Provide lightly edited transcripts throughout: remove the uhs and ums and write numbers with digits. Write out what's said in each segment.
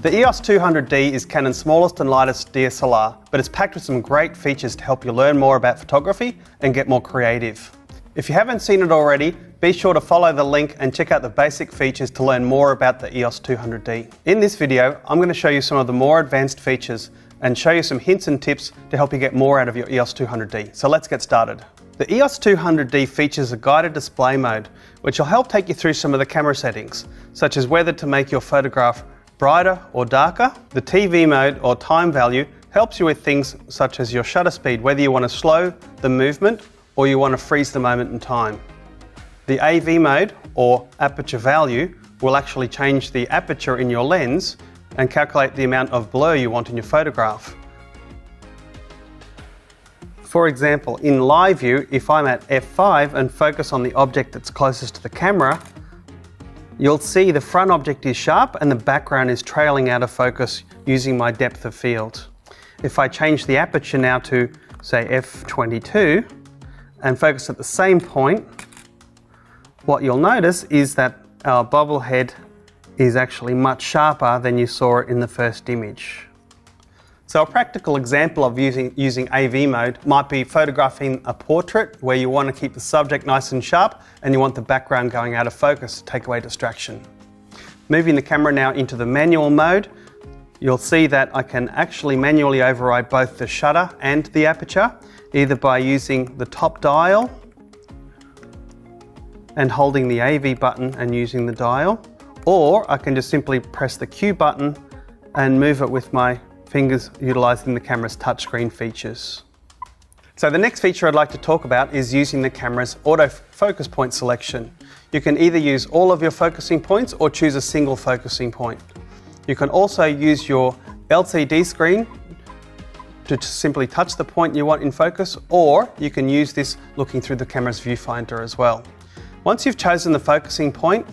The EOS 200D is Canon's smallest and lightest DSLR, but it's packed with some great features to help you learn more about photography and get more creative. If you haven't seen it already, be sure to follow the link and check out the basic features to learn more about the EOS 200D. In this video, I'm going to show you some of the more advanced features and show you some hints and tips to help you get more out of your EOS 200D. So let's get started. The EOS 200D features a guided display mode, which will help take you through some of the camera settings, such as whether to make your photograph brighter or darker. The TV mode or time value helps you with things such as your shutter speed, whether you want to slow the movement or you want to freeze the moment in time. The AV mode or aperture value will actually change the aperture in your lens and calculate the amount of blur you want in your photograph. For example, in live view, if I'm at f5 and focus on the object that's closest to the camera, you'll see the front object is sharp and the background is trailing out of focus using my depth of field. If I change the aperture now to, say, f22 and focus at the same point, what you'll notice is that our bobble head is actually much sharper than you saw it in the first image. So a practical example of using AV mode might be photographing a portrait where you want to keep the subject nice and sharp and you want the background going out of focus to take away distraction. Moving the camera now into the manual mode, you'll see that I can actually manually override both the shutter and the aperture, either by using the top dial and holding the AV button and using the dial, or I can just simply press the Q button and move it with my fingers utilising the camera's touchscreen features. So the next feature I'd like to talk about is using the camera's auto focus point selection. You can either use all of your focusing points or choose a single focusing point. You can also use your LCD screen to simply touch the point you want in focus, or you can use this looking through the camera's viewfinder as well. Once you've chosen the focusing point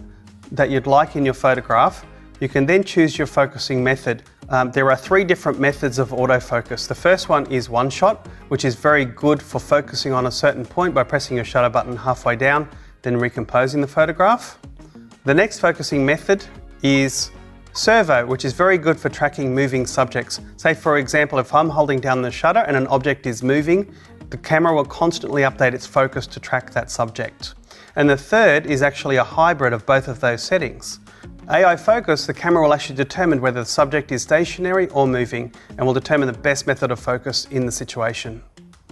that you'd like in your photograph, you can then choose your focusing method. There are 3 different methods of autofocus. The first one is one shot, which is very good for focusing on a certain point by pressing your shutter button halfway down, then recomposing the photograph. The next focusing method is servo, which is very good for tracking moving subjects. Say for example, if I'm holding down the shutter and an object is moving, the camera will constantly update its focus to track that subject. And the third is actually a hybrid of both of those settings. AI focus, the camera will actually determine whether the subject is stationary or moving and will determine the best method of focus in the situation.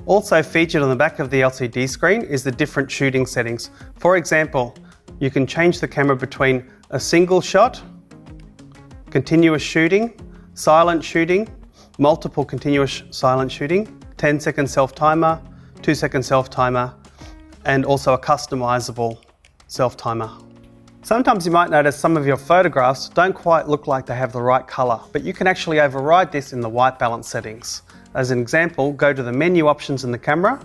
Also featured on the back of the LCD screen is the different shooting settings. For example, you can change the camera between a single shot, continuous shooting, silent shooting, multiple continuous silent shooting, 10-second self-timer, 2-second self-timer, and also a customizable self-timer. Sometimes you might notice some of your photographs don't quite look like they have the right color, but you can actually override this in the white balance settings. As an example, go to the menu options in the camera,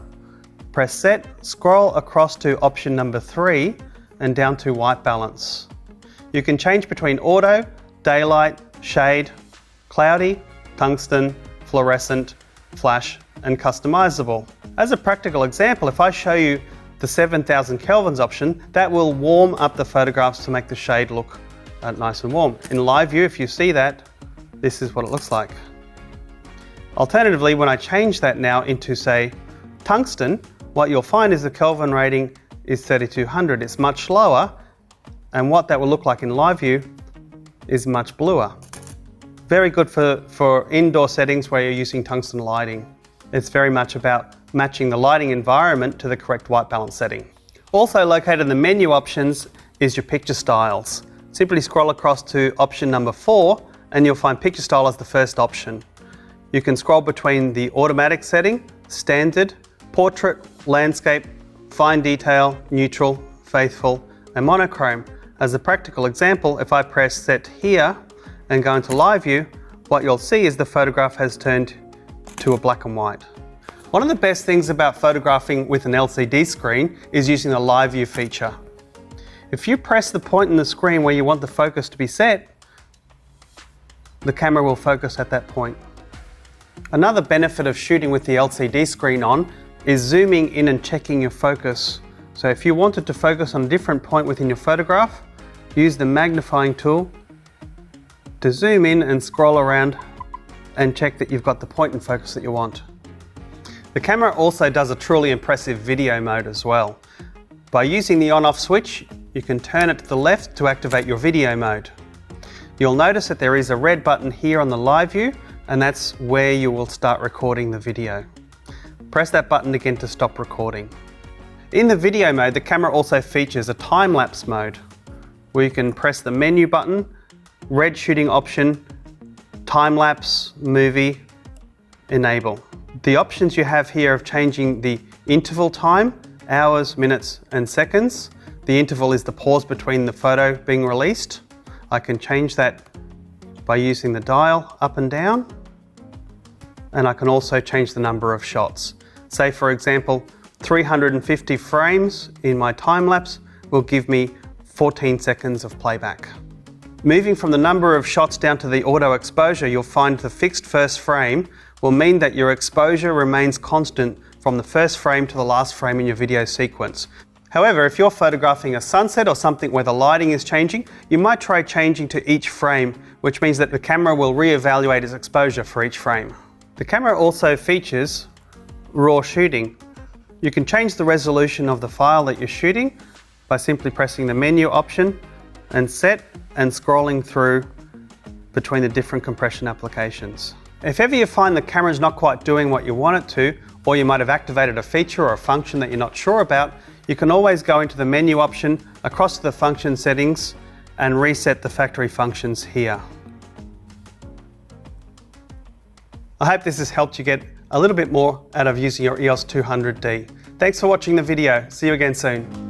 press set, scroll across to option number 3 and down to white balance. You can change between auto, daylight, shade, cloudy, tungsten, fluorescent, flash, and customizable. As a practical example, if I show you the 7000 Kelvins option, that will warm up the photographs to make the shade look nice and warm. In live view, if you see that, this is what it looks like. Alternatively, when I change that now into, say, tungsten, what you'll find is the Kelvin rating is 3200. It's much lower, and what that will look like in live view is much bluer. Very good for indoor settings where you're using tungsten lighting. It's very much about matching the lighting environment to the correct white balance setting. Also located in the menu options is your picture styles. Simply scroll across to option number 4 and you'll find picture style as the first option. You can scroll between the automatic setting, standard, portrait, landscape, fine detail, neutral, faithful, and monochrome. As a practical example, if I press set here and go into live view, what you'll see is the photograph has turned to a black and white. One of the best things about photographing with an LCD screen is using the live view feature. If you press the point in the screen where you want the focus to be set, the camera will focus at that point. Another benefit of shooting with the LCD screen on is zooming in and checking your focus. So if you wanted to focus on a different point within your photograph, use the magnifying tool to zoom in and scroll around and check that you've got the point and focus that you want. The camera also does a truly impressive video mode as well. By using the on-off switch, you can turn it to the left to activate your video mode. You'll notice that there is a red button here on the live view, and that's where you will start recording the video. Press that button again to stop recording. In the video mode, the camera also features a time-lapse mode, where you can press the menu button, red shooting option, time-lapse, movie, enable. The options you have here of changing the interval time, hours, minutes and seconds. The interval is the pause between the photo being released. I can change that by using the dial up and down. And I can also change the number of shots. Say for example, 350 frames in my time-lapse will give me 14 seconds of playback. Moving from the number of shots down to the auto exposure, you'll find the fixed first frame will mean that your exposure remains constant from the first frame to the last frame in your video sequence. However, if you're photographing a sunset or something where the lighting is changing, you might try changing to each frame, which means that the camera will re-evaluate its exposure for each frame. The camera also features RAW shooting. You can change the resolution of the file that you're shooting by simply pressing the menu option and set and scrolling through between the different compression applications. If ever you find the camera's not quite doing what you want it to, or you might have activated a feature or a function that you're not sure about, you can always go into the menu option, across to the function settings, and reset the factory functions here. I hope this has helped you get a little bit more out of using your EOS 200D. Thanks for watching the video. See you again soon.